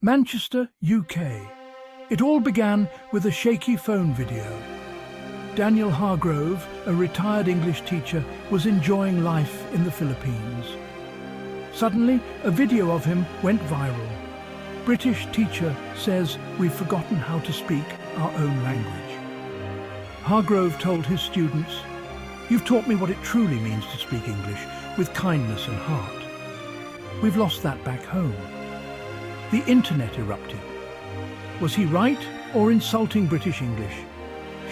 Manchester, UK. It all began with a shaky phone video. Daniel Hargrove, a retired English teacher, was enjoying life in the Philippines. Suddenly, a video of him went viral. British teacher says we've forgotten how to speak our own language. Hargrove told his students, "You've taught me what it truly means to speak English with kindness and heart. We've lost that back home." The internet erupted. Was he right or insulting British English?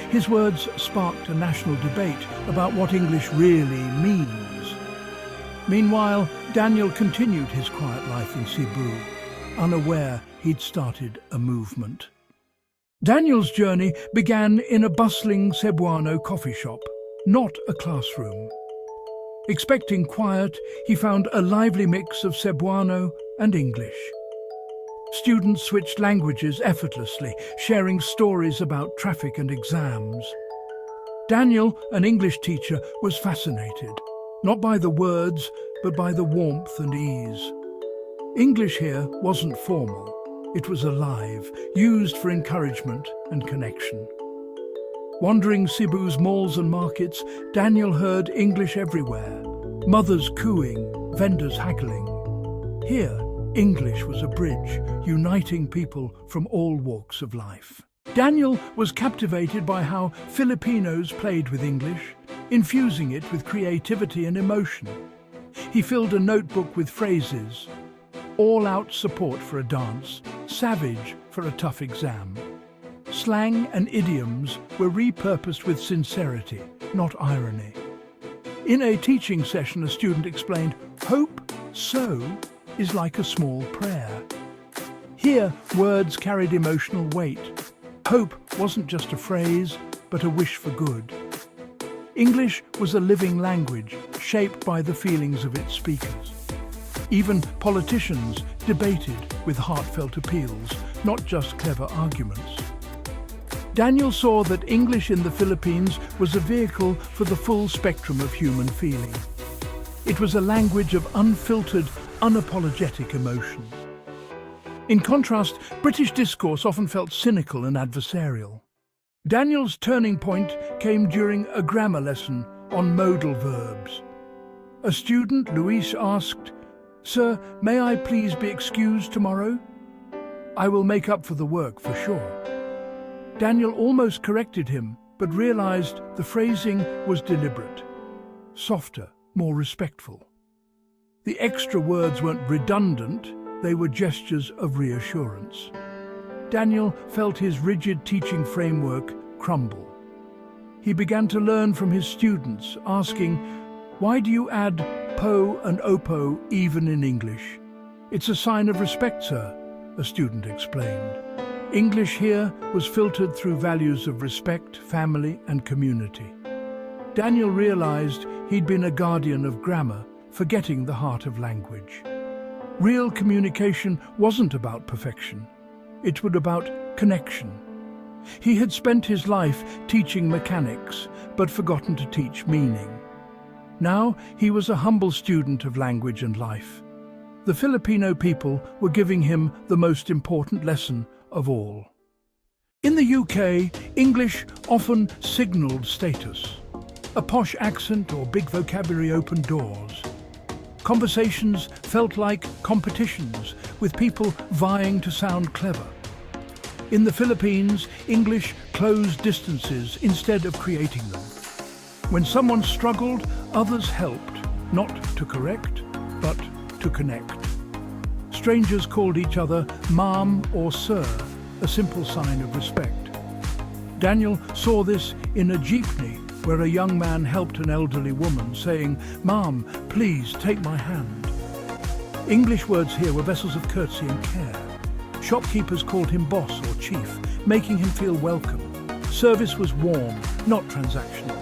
His words sparked a national debate about what English really means. Meanwhile, Daniel continued his quiet life in Cebu, unaware he'd started a movement. Daniel's journey began in a bustling Cebuano coffee shop, not a classroom. Expecting quiet, he found a lively mix of Cebuano and English. Students switched languages effortlessly, sharing stories about traffic and exams. Daniel, an English teacher, was fascinated, not by the words, but by the warmth and ease. English here wasn't formal. It was alive, used for encouragement and connection. Wandering Cebu's malls and markets, Daniel heard English everywhere. Mothers cooing, vendors haggling. Here, English was a bridge, uniting people from all walks of life. Daniel was captivated by how Filipinos played with English, infusing it with creativity and emotion. He filled a notebook with phrases: all-out support for a dance, savage for a tough exam. Slang and idioms were repurposed with sincerity, not irony. In a teaching session, a student explained, "Hope, so, is like a small prayer." Here, words carried emotional weight. Hope wasn't just a phrase, but a wish for good. English was a living language, shaped by the feelings of its speakers. Even politicians debated with heartfelt appeals, not just clever arguments. Daniel saw that English in the Philippines was a vehicle for the full spectrum of human feeling. It was a language of unfiltered, unapologetic emotion. In contrast, British discourse often felt cynical and adversarial. Daniel's turning point came during a grammar lesson on modal verbs. A student, Luis, asked, "Sir, may I please be excused tomorrow? I will make up for the work for sure." Daniel almost corrected him, but realized the phrasing was deliberate, softer, more respectful. The extra words weren't redundant, they were gestures of reassurance. Daniel felt his rigid teaching framework crumble. He began to learn from his students, asking, "Why do you add po and opo even in English?" "It's a sign of respect, sir," a student explained. English here was filtered through values of respect, family, and community. Daniel realized he'd been a guardian of grammar, forgetting the heart of language. Real communication wasn't about perfection. It was about connection. He had spent his life teaching mechanics, but forgotten to teach meaning. Now he was a humble student of language and life. The Filipino people were giving him the most important lesson of all. In the UK, English often signaled status. A posh accent or big vocabulary opened doors. Conversations felt like competitions, with people vying to sound clever. In the Philippines, English closed distances instead of creating them. When someone struggled, others helped, not to correct, but to connect. Strangers called each other ma'am or sir, a simple sign of respect. Daniel saw this in a jeepney where a young man helped an elderly woman, saying, "Ma'am, please take my hand." English words here were vessels of courtesy and care. Shopkeepers called him boss or chief, making him feel welcome. Service was warm, not transactional.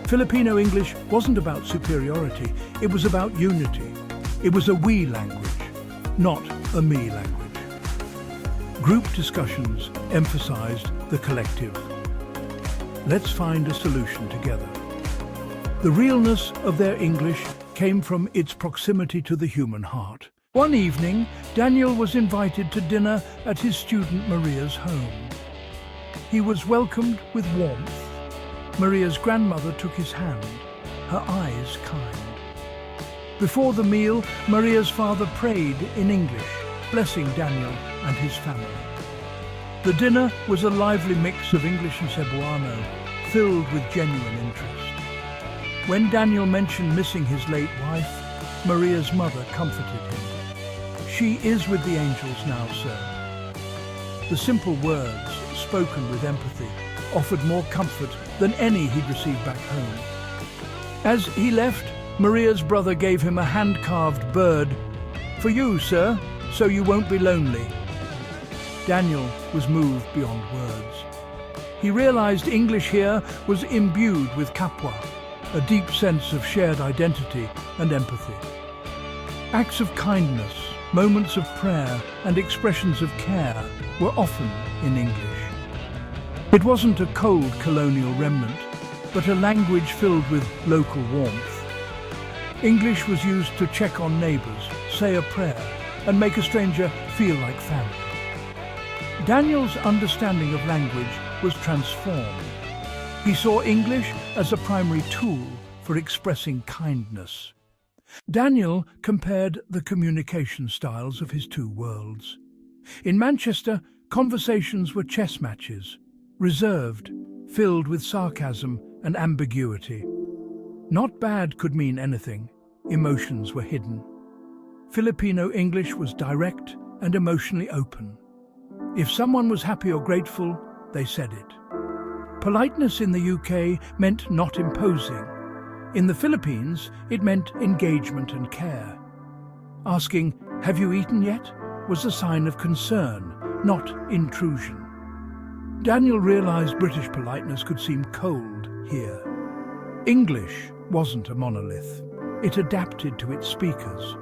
Filipino English wasn't about superiority, it was about unity. It was a we language, not a me language. Group discussions emphasized the collective. Let's find a solution together. The realness of their English came from its proximity to the human heart. One evening, Daniel was invited to dinner at his student Maria's home. He was welcomed with warmth. Maria's grandmother took his hand, her eyes kind. Before the meal, Maria's father prayed in English, blessing Daniel and his family. The dinner was a lively mix of English and Cebuano, filled with genuine interest. When Daniel mentioned missing his late wife, Maria's mother comforted him. "She is with the angels now, sir." The simple words, spoken with empathy, offered more comfort than any he'd received back home. As he left, Maria's brother gave him a hand-carved bird. "For you, sir, so you won't be lonely." Daniel was moved beyond words. He realized English here was imbued with kapwa, a deep sense of shared identity and empathy. Acts of kindness, moments of prayer, and expressions of care were often in English. It wasn't a cold colonial remnant, but a language filled with local warmth. English was used to check on neighbors, say a prayer, and make a stranger feel like family. Daniel's understanding of language was transformed. He saw English as a primary tool for expressing kindness. Daniel compared the communication styles of his two worlds. In Manchester, conversations were chess matches, reserved, filled with sarcasm and ambiguity. Not bad could mean anything. Emotions were hidden. Filipino English was direct and emotionally open. If someone was happy or grateful, they said it. Politeness in the UK meant not imposing. In the Philippines, it meant engagement and care. Asking, "Have you eaten yet?" was a sign of concern, not intrusion. Daniel realized British politeness could seem cold here. English wasn't a monolith. It adapted to its speakers.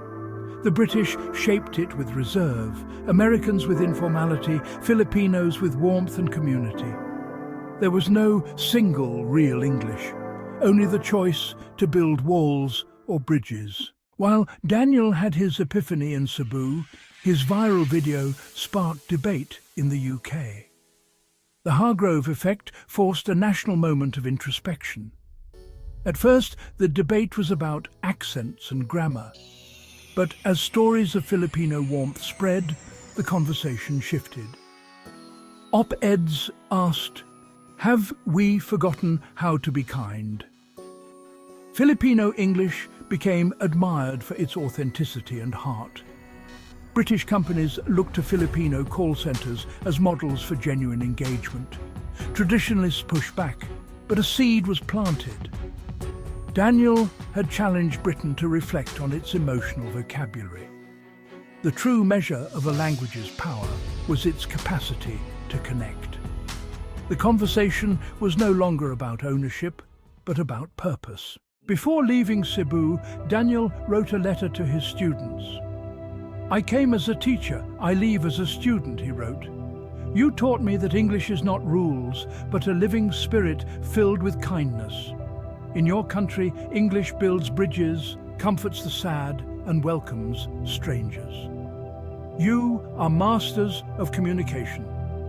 The British shaped it with reserve, Americans with informality, Filipinos with warmth and community. There was no single real English, only the choice to build walls or bridges. While Daniel had his epiphany in Cebu, his viral video sparked debate in the UK. The Hargrove effect forced a national moment of introspection. At first, the debate was about accents and grammar. But as stories of Filipino warmth spread, the conversation shifted. Op-eds asked, "Have we forgotten how to be kind?" Filipino English became admired for its authenticity and heart. British companies looked to Filipino call centres as models for genuine engagement. Traditionalists pushed back, but a seed was planted. Daniel had challenged Britain to reflect on its emotional vocabulary. The true measure of a language's power was its capacity to connect. The conversation was no longer about ownership, but about purpose. Before leaving Cebu, Daniel wrote a letter to his students. "I came as a teacher, I leave as a student," he wrote. "You taught me that English is not rules, but a living spirit filled with kindness. In your country, English builds bridges, comforts the sad, and welcomes strangers. You are masters of communication,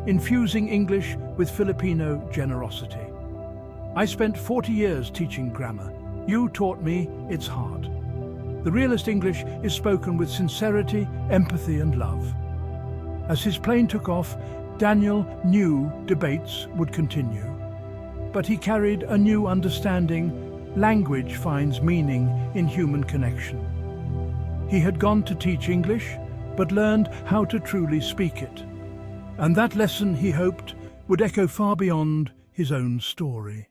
infusing English with Filipino generosity. I spent 40 years teaching grammar. You taught me its heart. The realest English is spoken with sincerity, empathy, and love." As his plane took off, Daniel knew debates would continue. But he carried a new understanding. Language finds meaning in human connection. He had gone to teach English, but learned how to truly speak it. And that lesson, he hoped, would echo far beyond his own story.